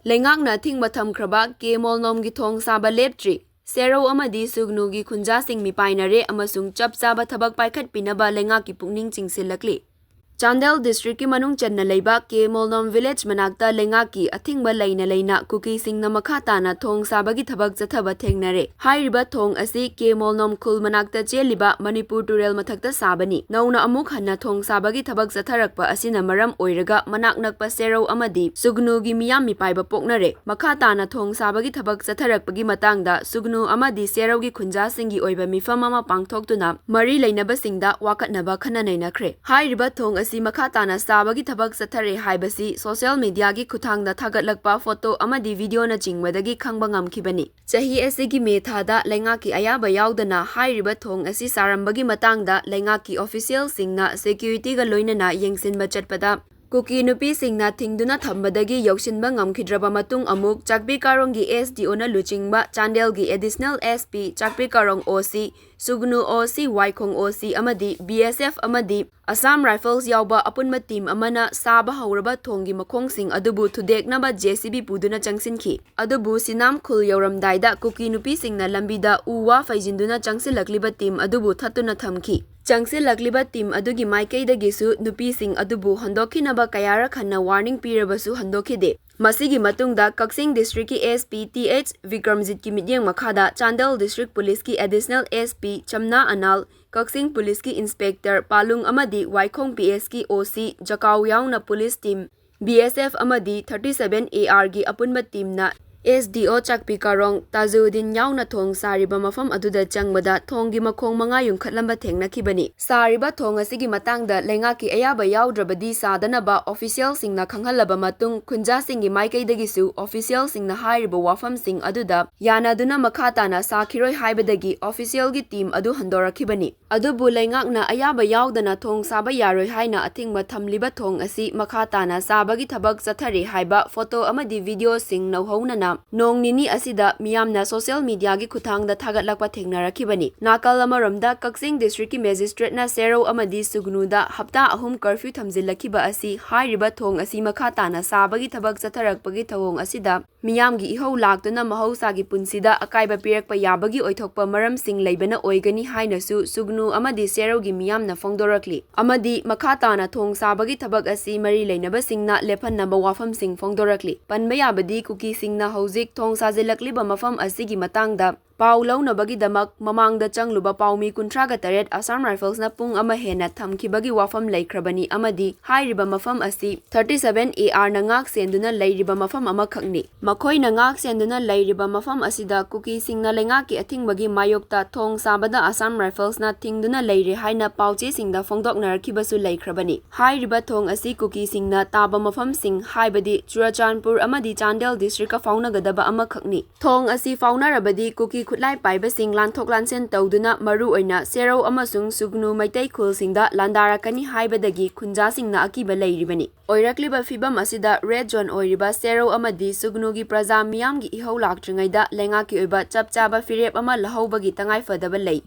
Leingakna Athingba Thamkhraba K.Molnom gi Thong Saba Leptri Serau amadi Sugnugi Khunjasing mipainare amasung chap chaba thabak paikhat pinaba Leingak ki pukning chingsilakli. Chandel District ki manung channa leiba K.Molnom village manakta Leingak ki Athingba leina kuki singna makha tana Thong Saba gi thabak jathaba thengnare. Hairiba Thong asi K.Molnom khul manakta cheliba Manipur Turel mathakta sabani. Nauna amuk hanna Thong Saba gi thabak jatharakpa asina maram oiraga manak nakpa serau amadi Sugnu gi miyam mipaiba poknare. Makha tana Thong Saba gi thabak jatharakpagi matangda Sugnu amadi serau gi khunja singi oiba mifam ama pangthoktuna mari leinaba singda wakatnaba khananainakre. Hairiba Thong makha tana Saba gi thabak sathare haibasi social media gi khuthangda thagatlakpa photo amadi video na chingwadagi khangba ngamkhibani. Chahi asigi methada Leingak ki ayaba yaudana hairiba Thong asi sarambagi matangda Leingak ki official singna security ga loinana yengsinba chatpada Kuki nupi singna thingduna thambadagi yauksinba ngamkhidraba matung amuk Chakpi Karong gi SDO na luchingba Chandel gi additional SP Chakpi Karong OC Sugnu OC Waikhong OC amadi BSF amadi Assam Rifles yauba apunma team amana Saba hauraba Thong gi makhongsing adubu thudeknaba JCB puduna changsinki. Adubu sinam khul yauramdaida kuki nupi singna lambida uwa faijinduna changsilakliba team adubu thatuna thamki. Changsilakliba team adugi maikaidagisu nupi sing adubu handokhinaba kayara khanna warning pirabasu handokhide. Masigi matungda Kaksing District ki SP TH Vikramjit ki midyeng makhada Chandel District Police ki additional SP Chamna Anal Kaksing Police ki Inspector Palung amadi Waikhong PS ki OC Jakau yauna police team BSF amadi 37 AR gi apunba team na SDO Chakpi Karong Tajuddin yauna Thong sariba mafam aduda changbada Thong gi makhong manga yungkhatlamba thengnakhibani. Sariba Thong asigi matangda Leingak ki ayaba yaudrabadi sadanaba official singna khanghalaba matung khunja singi maikaidagisu official singna hairiba wafam sing aduda yanaduna makhatana sakhiroi haibadagi official gi team adu handorakhibani. Adubu Leingakna ayaba yaudana Thong Saba yaroi haina Athingba thamliba Thong asi makhatana Saba gi thabak chathare haiba photo amadi video sing nauhaunana Nong nini asida miyamna social media gi khuthangda thagatlakpa thengnarakibani. Nakal amaramda Kaksing District ki magistrate na Serau amadi Sugnuda hapta ahum curfew thamjillakiba asi hairiba Thong asi makhatana Saba gi thabak chatharakpagi thawong asida miyamgi ihau laktuna mahausa gi punsida akaiba pirakpa yabagi oithokpa maram sing leibana oigani hainasu Sugnu amadi Serau gi miyamna fongdorakli. Amadi makhatana Thong Saba gi thabak asi mari leinaba singna lephanaba wafam sing fongdorakli. Panba yabadi kuki singna hauzik Thong sajilakliba mafam asigi matangda Pau launabagi-damak mamangda changluba paumi 38 Assam Rifles na pung ama hena thamkhibagi wafam laikhrabani amadi hairiba mafam asi 37 AR na ngak senduna lairiba mafam ama khakni. Makhoi na ngak senduna lairiba mafam asida kuki singna Leingak ki Athingbagi mayokta Thong Sabada Assam Rifles na thingduna lairi haina pauche singda fongdoknarakhibasu laikhrabani. Hairiba Thong asi kuki singna taba mafam sing haibadi Churachandpur amadi Chandel District ka fauna-gadaba ama khakni. Thong asi fauna-rabadi kuki Khutlai paiba sing lanthok lansen tawduna maru oina Serau amasung Sugnu maitai khulsingda landarakani haibadagi khunja singna akiba leiribani. Oirakliba fibam asida red zone oiriba Serau amadi Sugnu gi praja miyamgi ihau laktringaida Leingak ki oiba chapchaba firep ama lahaubagi tangai fadaba lei.